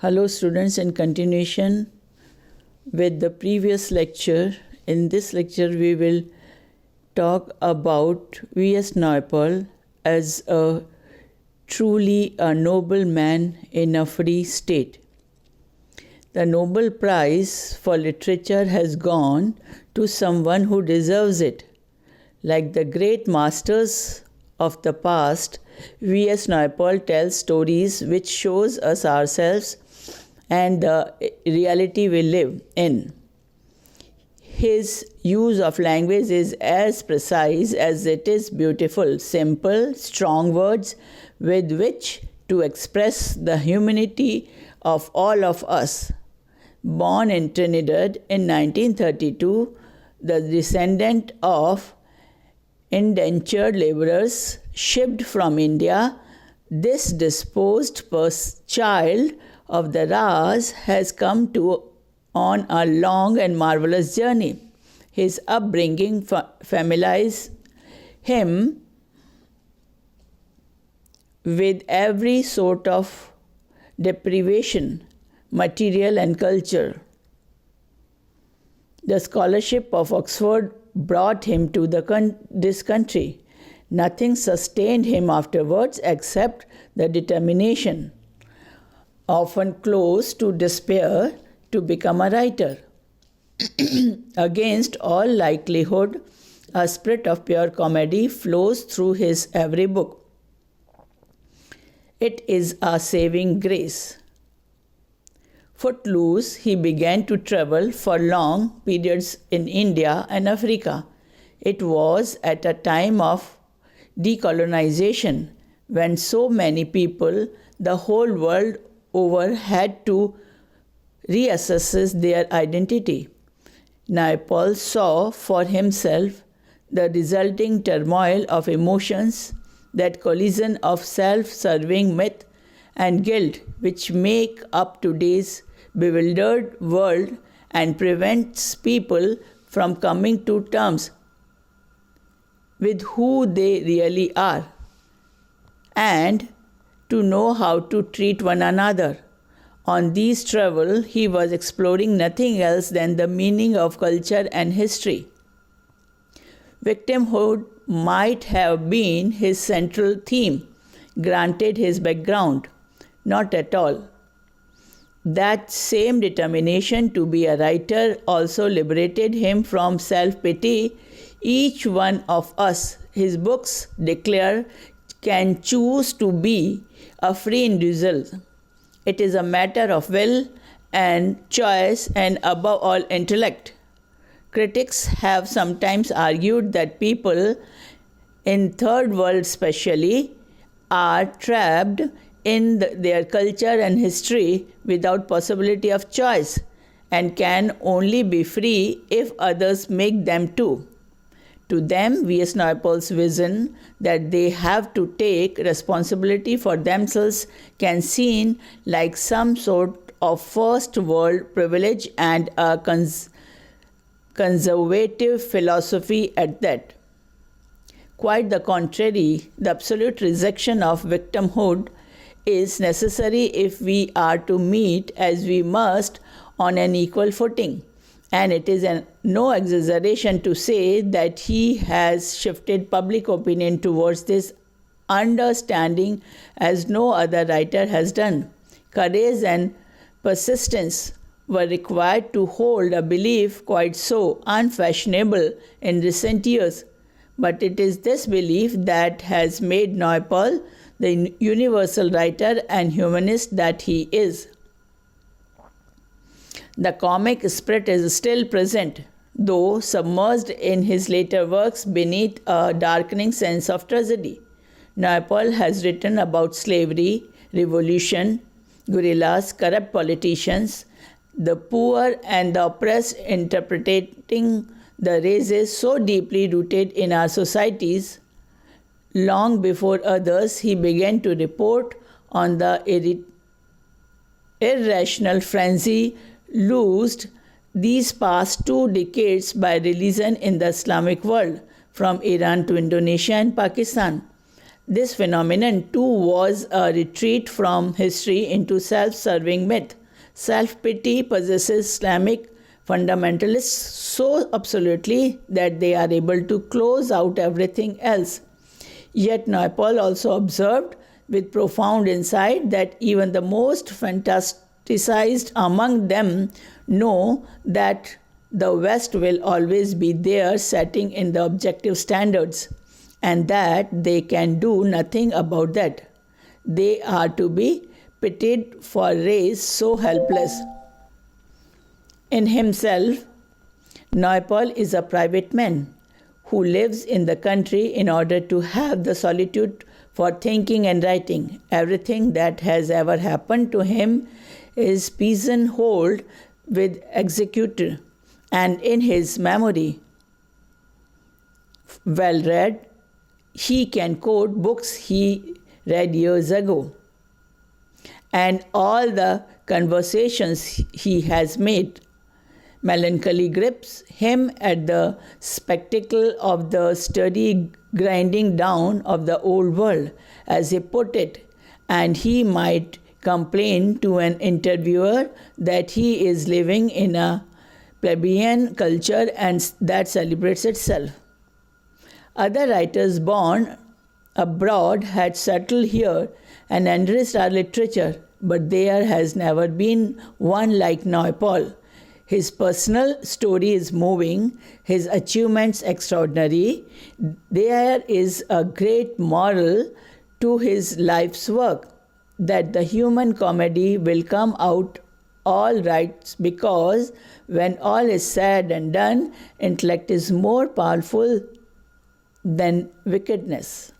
Hello students, in continuation with the previous lecture, in this lecture we will talk about S Naipaul as a truly a noble man in a free state. The Nobel Prize for Literature has gone to someone who deserves it. Like the great masters of the past, S Naipaul tells stories which shows us ourselves and the reality we live in. His use of language is as precise as it is beautiful, simple, strong words with which to express the humanity of all of us. Born in Trinidad in 1932, the descendant of indentured laborers shipped from India, this disposed child of the Raz has come on a long and marvelous journey. His upbringing familiarized him with every sort of deprivation, material and culture. The scholarship of Oxford brought him to this country. Nothing sustained him afterwards except the determination, often close to despair, to become a writer. Against all likelihood, a spirit of pure comedy flows through his every book. It is a saving grace. Footloose, he began to travel for long periods in India and Africa. It was at a time of decolonization when so many people the whole world over had to reassess their identity. Naipaul saw for himself the resulting turmoil of emotions, that collision of self-serving myth and guilt which make up today's bewildered world and prevents people from coming to terms with who they really are and to know how to treat one another. On these travels, he was exploring nothing else than the meaning of culture and history. Victimhood might have been his central theme, granted his background. Not at all. That same determination to be a writer also liberated him from self-pity. Each one of us, his books declare, can choose to be a free individual. It is a matter of will and choice and above all intellect. Critics have sometimes argued that people in third world especially are trapped in their culture and history without possibility of choice and can only be free if others make them too. To them, S Naipaul's vision that they have to take responsibility for themselves can seem like some sort of first world privilege and a conservative philosophy at that. Quite the contrary, the absolute rejection of victimhood is necessary if we are to meet as we must on an equal footing. And it is no exaggeration to say that he has shifted public opinion towards this understanding as no other writer has done. Courage and persistence were required to hold a belief quite so unfashionable in recent years. But it is this belief that has made Naipaul the universal writer and humanist that he is. The comic spirit is still present, though submerged in his later works beneath a darkening sense of tragedy. Naipaul has written about slavery, revolution, guerrillas, corrupt politicians, the poor and the oppressed, interpreting the races so deeply rooted in our societies. Long before others, he began to report on the irrational frenzy loosed these past 2 decades by religion in the Islamic world, from Iran to Indonesia and Pakistan. This phenomenon too was a retreat from history into self-serving myth. Self-pity possesses Islamic fundamentalists so absolutely that they are able to close out everything else. Yet Naipaul also observed with profound insight that even the most fantasticized among them know that the West will always be there setting in the objective standards, and that they can do nothing about that. They are to be pitied for a race so helpless. In himself, Naipaul is a private man who lives in the country in order to have the solitude for thinking and writing. Everything that has ever happened to him is pigeonholed with executor, and in his memory, well read, he can quote books he read years ago. And all the conversations he has made. Melancholy grips him at the spectacle of the steady grinding down of the old world, as he put it, and he might complain to an interviewer that he is living in a plebeian culture and that celebrates itself. Other writers born abroad had settled here and enriched our literature, but there has never been one like Naipaul. His personal story is moving, his achievements extraordinary. There is a great moral to his life's work, that the human comedy will come out all right, because when all is said and done, intellect is more powerful than wickedness.